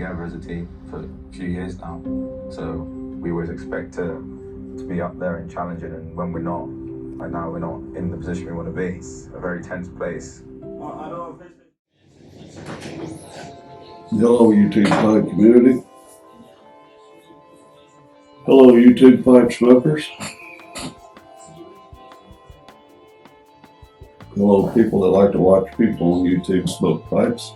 together as a team for a few years now. So we always expect to be up there and challenging, and when we're not, like now we're not in the position we want to be. It's a very tense place. Hello, YouTube pipe community. Hello, YouTube pipe smokers. Hello, people that like to watch people on YouTube smoke pipes.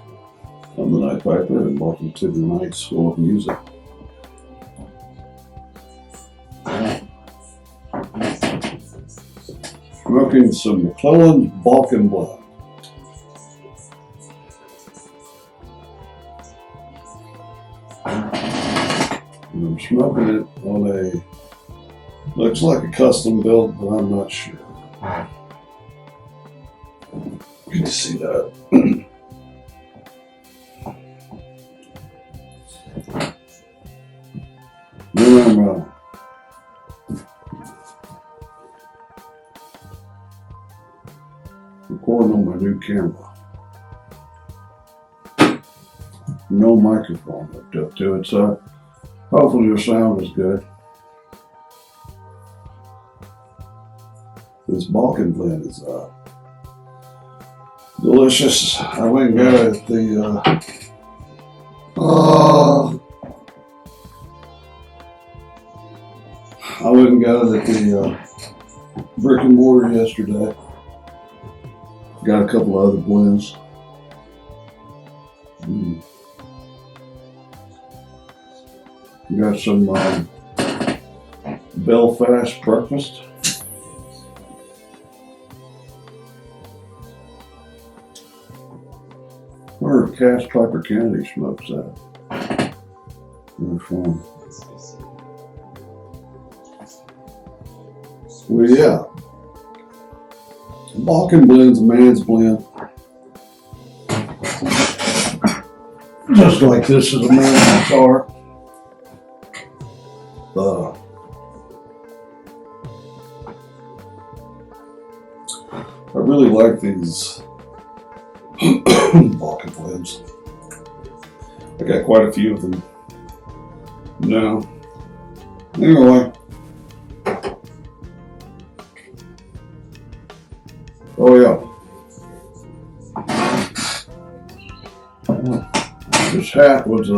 I'm the Night Piper, and welcome to the Night School of Music. Smoking some McClellans Baltic. And I'm smoking it on a, looks like a custom build, but I'm not sure. You can see that. Then I'm recording on my new camera. No microphone hooked up to it, so hopefully your sound is good. This Balkan blend is delicious. I went and got it at the I went and got it at the brick and mortar yesterday. Got a couple of other blends. Got some Belfast breakfast. Where Cass Piper Kennedy smokes that. Really fun. Well, yeah. Balkan blend's a man's blend. Just like this is a man's guitar. I really like these Balkan blends. I got quite a few of them now. Anyway. Oh yeah. This hat was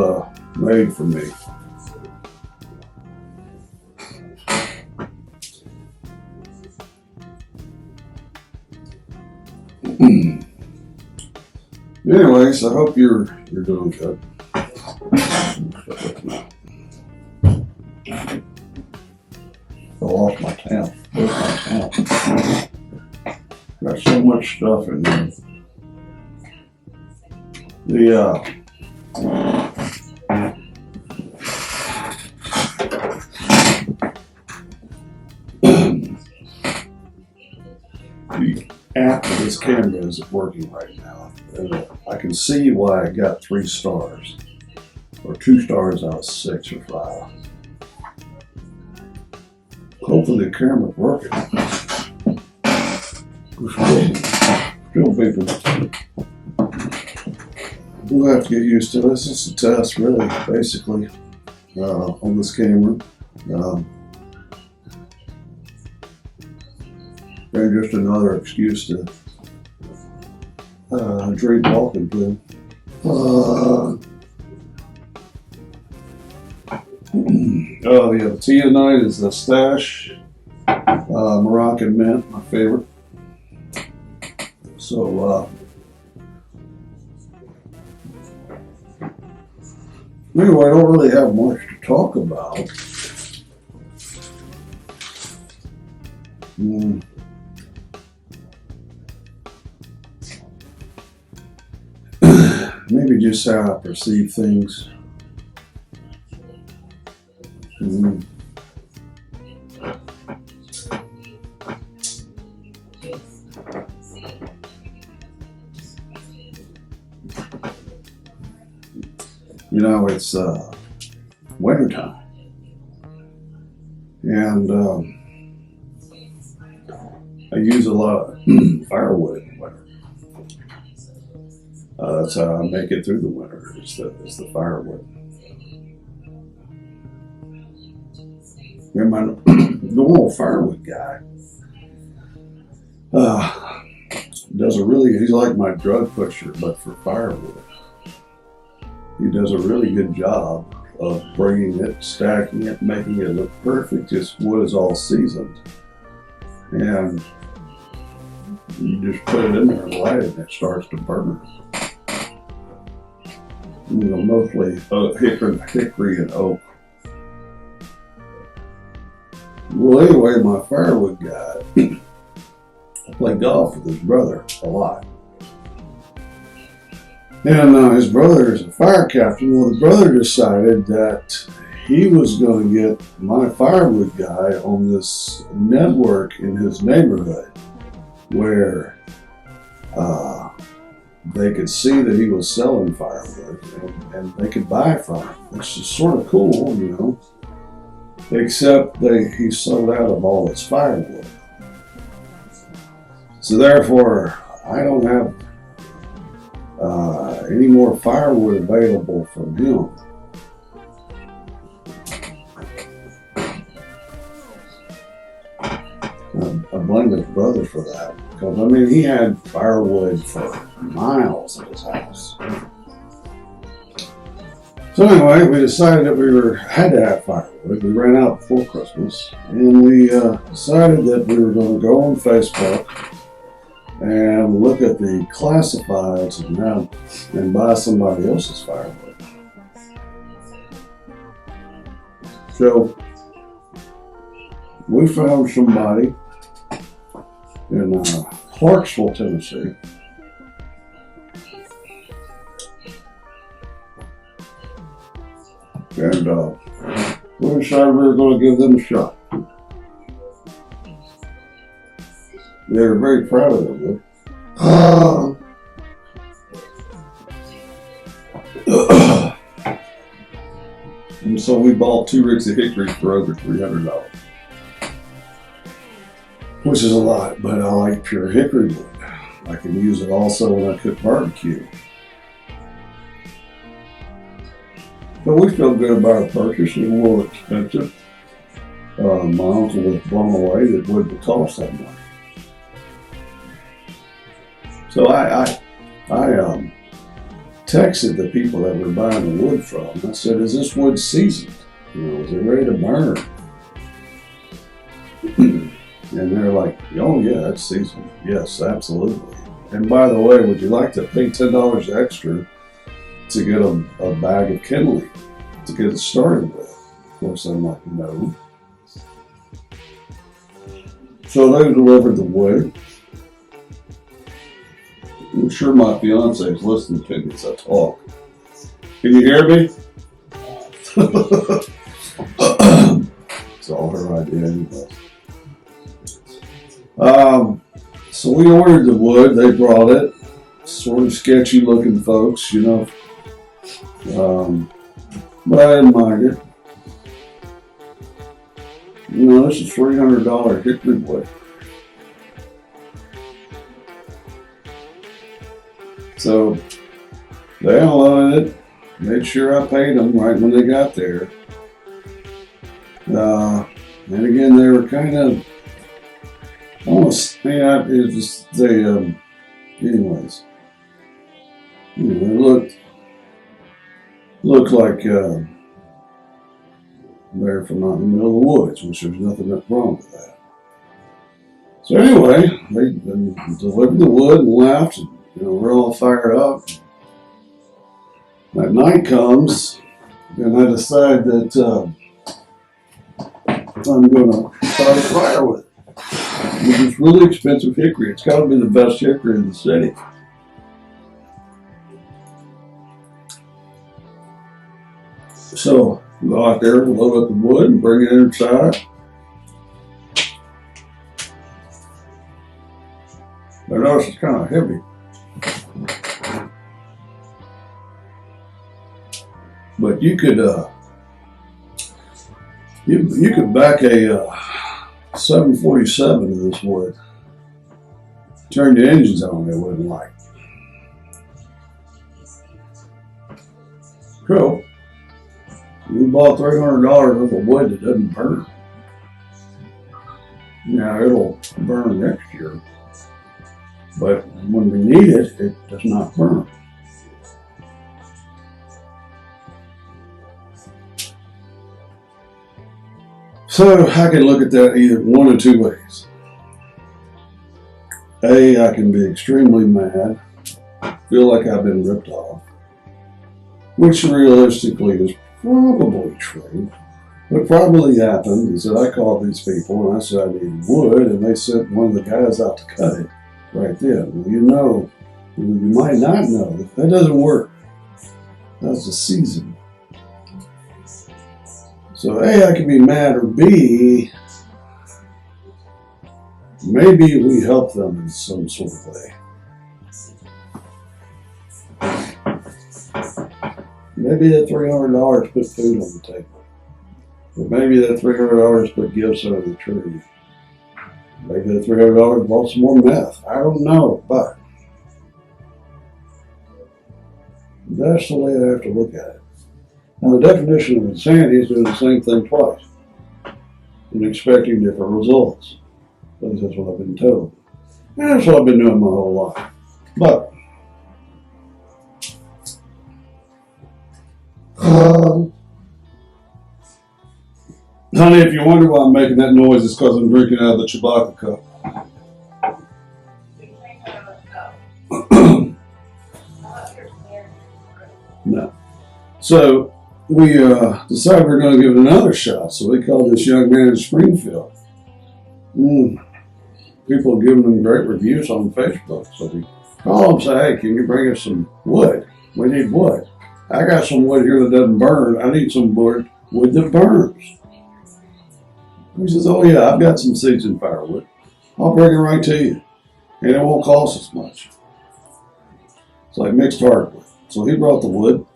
made for me. Anyways, I hope you're doing good. I lost my towel. Where's my towel? Got so much stuff in there. The app of this camera isn't working right now. I can see why I got 3 stars, or 2 stars out of 6 or 5. Hopefully the camera's working. Still beeping. We'll have to get used to this. It's a test, really, basically, on this camera. And just another excuse to drink Balkan blend. The tea tonight is the Stash Moroccan Mint, my favorite. So, anyway, I don't really have much to talk about. Maybe just how I perceive things. You know, it's wintertime, and I use a lot of firewood in winter. That's how I make it through the winter, is the firewood. And my normal firewood guy he's like my drug pusher, but for firewood. He does a really good job of bringing it, stacking it, making it look perfect. Just wood is all seasoned. And you just put it in there and light it and it starts to burn. Mostly hickory and oak. Well, anyway, my firewood guy, I play golf with his brother a lot. And his brother is a fire captain. Well, the brother decided that he was going to get my firewood guy on this network in his neighborhood where they could see that he was selling firewood and they could buy from him. Which is sort of cool, you know. Except he sold out of all his firewood. So therefore, I don't have any more firewood available from him. I blame his brother for that. Because, I mean, he had firewood for miles at his house. So anyway, we decided that we had to have firewood. We ran out before Christmas. And we decided that we were going to go on Facebook and look at the classifieds and buy somebody else's firewood. So we found somebody in Clarksville, Tennessee. And we decided we were going to give them a shot. They were very proud of it. And so we bought 2 ricks of hickory for over $300. Which is a lot, but I like pure hickory wood. I can use it also when I cook barbecue. But we feel good about our purchase. It was a little expensive. My uncle was blown away that wood would cost that much. So I texted the people that we're buying the wood from. I said, "Is this wood seasoned? You know, is it ready to burn?" And they're like, "Oh yeah, it's seasoned. Yes, absolutely. And by the way, would you like to pay $10 extra to get a bag of kindling to get it started with?" Of course, I'm like, "No." So they delivered the wood. I'm sure my fiance is listening to me as I talk. Can you hear me? It's all her idea anyway. So we ordered the wood. They brought it. Sort of sketchy looking folks, you know. But I didn't mind it. You know, this is $300 hickory wood. So they unloaded it, made sure I paid them right when they got there. And again, they were kind of almost, it was just, anyways, you know, they looked like they're from out in the middle of the woods, which there's nothing wrong with that. So anyway, they delivered the wood and left. And, you know, we're all fired up. That night comes, and I decide that I'm going to start a fire with it. It's really expensive hickory. It's got to be the best hickory in the city. So go out there, load up the wood, and bring it inside. I notice it's kind of heavy. But you could you could back a 747 to this wood. Turn the engines on, it wouldn't like. So we bought $300 worth of wood that doesn't burn. Now it'll burn next year, but when we need it, it does not burn. So I can look at that either one of two ways. A, I can be extremely mad, feel like I've been ripped off, which realistically is probably true. What probably happened is that I called these people and I said I needed wood, and they sent one of the guys out to cut it right then. Well, you might not know, that doesn't work. That's the season. So A, I can be mad, or B, maybe we help them in some sort of way. Maybe that $300 put food on the table. But maybe that $300 put gifts under the tree. Maybe that $300 bought some more meth. I don't know, but that's the way I have to look at it. Now, the definition of insanity is doing the same thing twice and expecting different results. At least that's what I've been told. And that's what I've been doing my whole life. But honey, if you wonder why I'm making that noise, it's because I'm drinking out of the Chewbacca cup. No. So we decided we're going to give it another shot. So we called this young man in Springfield. People are giving him great reviews on Facebook. So we call him and say, hey, can you bring us some wood? We need wood. I got some wood here that doesn't burn. I need some wood that burns. He says, oh yeah, I've got some seeds in firewood. I'll bring it right to you. And it won't cost us much. It's like mixed hardwood. So he brought the wood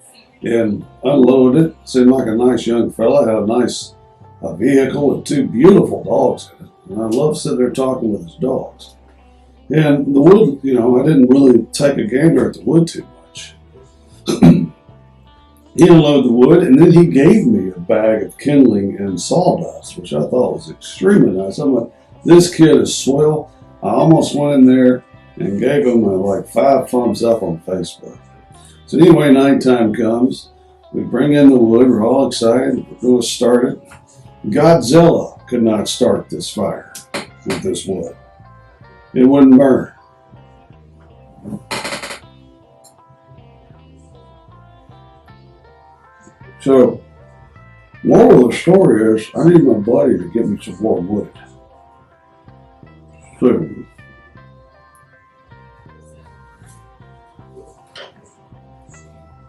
and unloaded it. Seemed like a nice young fella. Had a nice vehicle with two beautiful dogs in it. And I love sitting there talking with his dogs. And the wood, I didn't really take a gander at the wood too much. He unloaded the wood, and then he gave me a bag of kindling and sawdust, which I thought was extremely nice. I'm like, this kid is swell. I almost went in there and gave him 5 thumbs up on Facebook. So anyway, nighttime comes. We bring in the wood. We're all excited. We're going to start it. Godzilla could not start this fire with this wood. It wouldn't burn. So, moral of the story is, I need my buddy to get me some more wood. So,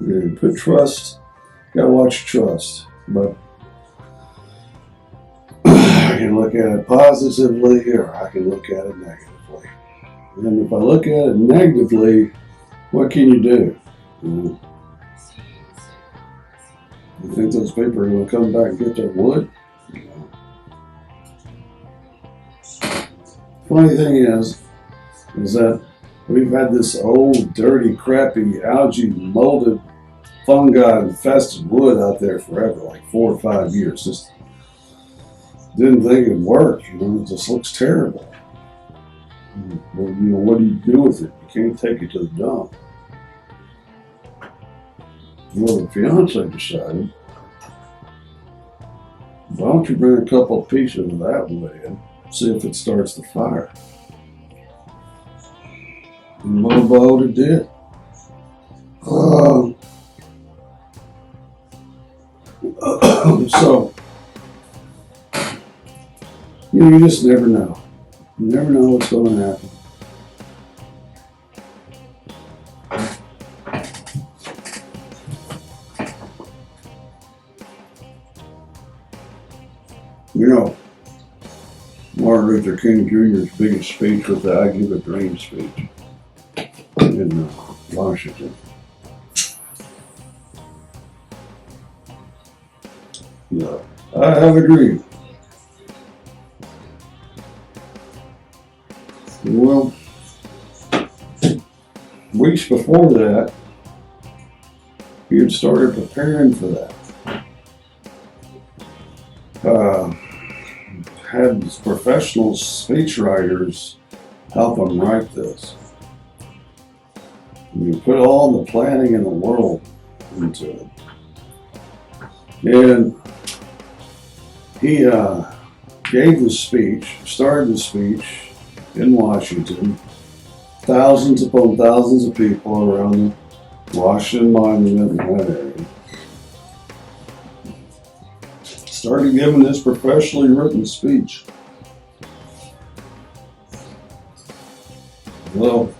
you put trust, gotta watch trust, but I can look at it positively or I can look at it negatively. And if I look at it negatively, what can you do? You think those people are going to come back and get their wood? Funny thing is that we've had this old, dirty, crappy, algae, molded, fungi-infested wood out there forever, like 4 or 5 years. Just didn't think it'd work. It just looks terrible. Well, what do you do with it? You can't take it to the dump. Well, the fiance decided, why don't you bring a couple of pieces of that wood in, see if it starts the fire. And lo and behold, it did. So, you just never know. You never know what's going to happen. Martin Luther King Jr.'s biggest speech was the I Give a Dream speech in Washington. Yeah, I have a dream. Well, weeks before that, he had started preparing for that. had professional speechwriters help him write this. And you put all the planning in the world into it. And he gave the speech, started the speech in Washington. Thousands upon thousands of people around the Washington Monument in that area. Started giving this professionally written speech. Well,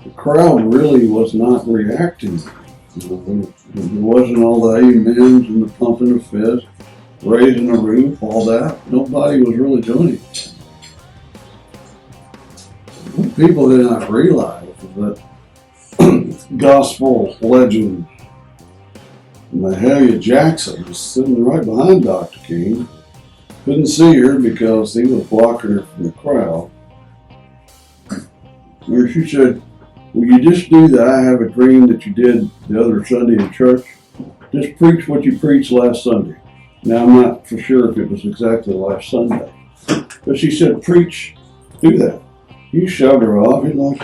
the crowd really was not reacting. There wasn't all the amens and the pumping of fists, raising the roof, all that. Nobody was really doing it. What people did not realize was that gospel legend Mahalia Jackson was sitting right behind Dr. King. Couldn't see her because he was blocking her from the crowd. Where she said, "Will you just do that? I have a dream that you did the other Sunday in church. Just preach what you preached last Sunday." Now, I'm not for sure if it was exactly last Sunday. But she said, "Preach, do that." You shoved her off. You're like,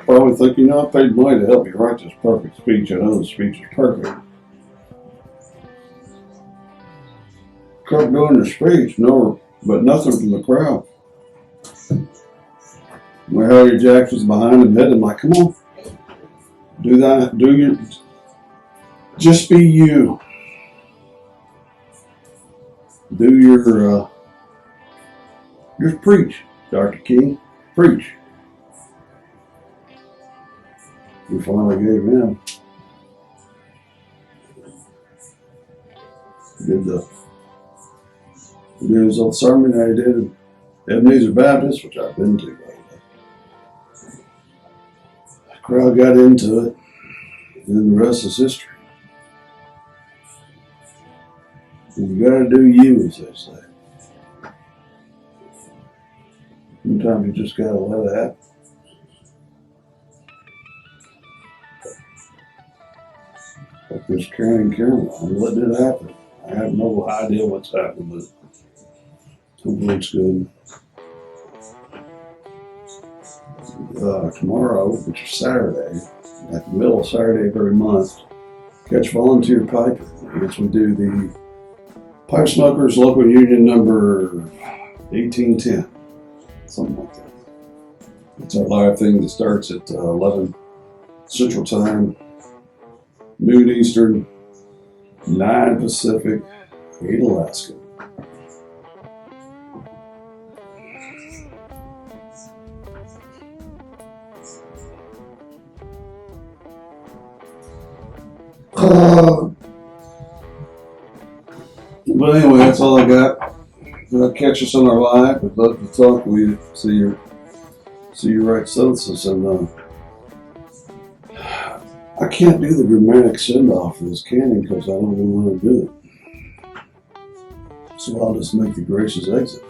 probably think, I paid money to help you write this perfect speech. I know the speech is perfect. Kept doing the speech, but nothing from the crowd. Mahalia Jackson's behind him, heading like, "Come on, do that, just be you. Do your, just preach, Dr. King, preach." We finally gave in. Did his old sermon that he did at Ebenezer Baptist, which I've been to, by the way. The crowd got into it, and then the rest is history. And you gotta do you, as they say. Sometimes you just gotta let it happen. Like this carrying camera, I'm letting it happen. I have no idea what's happening, but hopefully it's good. Tomorrow, which is Saturday, at the middle of Saturday of every month, catch volunteer piping. I guess we do the Pipe Smokers Local Union number 1810, something like that. It's our live thing that starts at 11 Central Time, noon Eastern, 9 Pacific, 8 Alaska. But anyway, that's all I got. Catch us on our live. We'd love to talk with you, see your right sentences, and I can't do the dramatic send-off of this canning because I don't know how to do it. So I'll just make the gracious exit.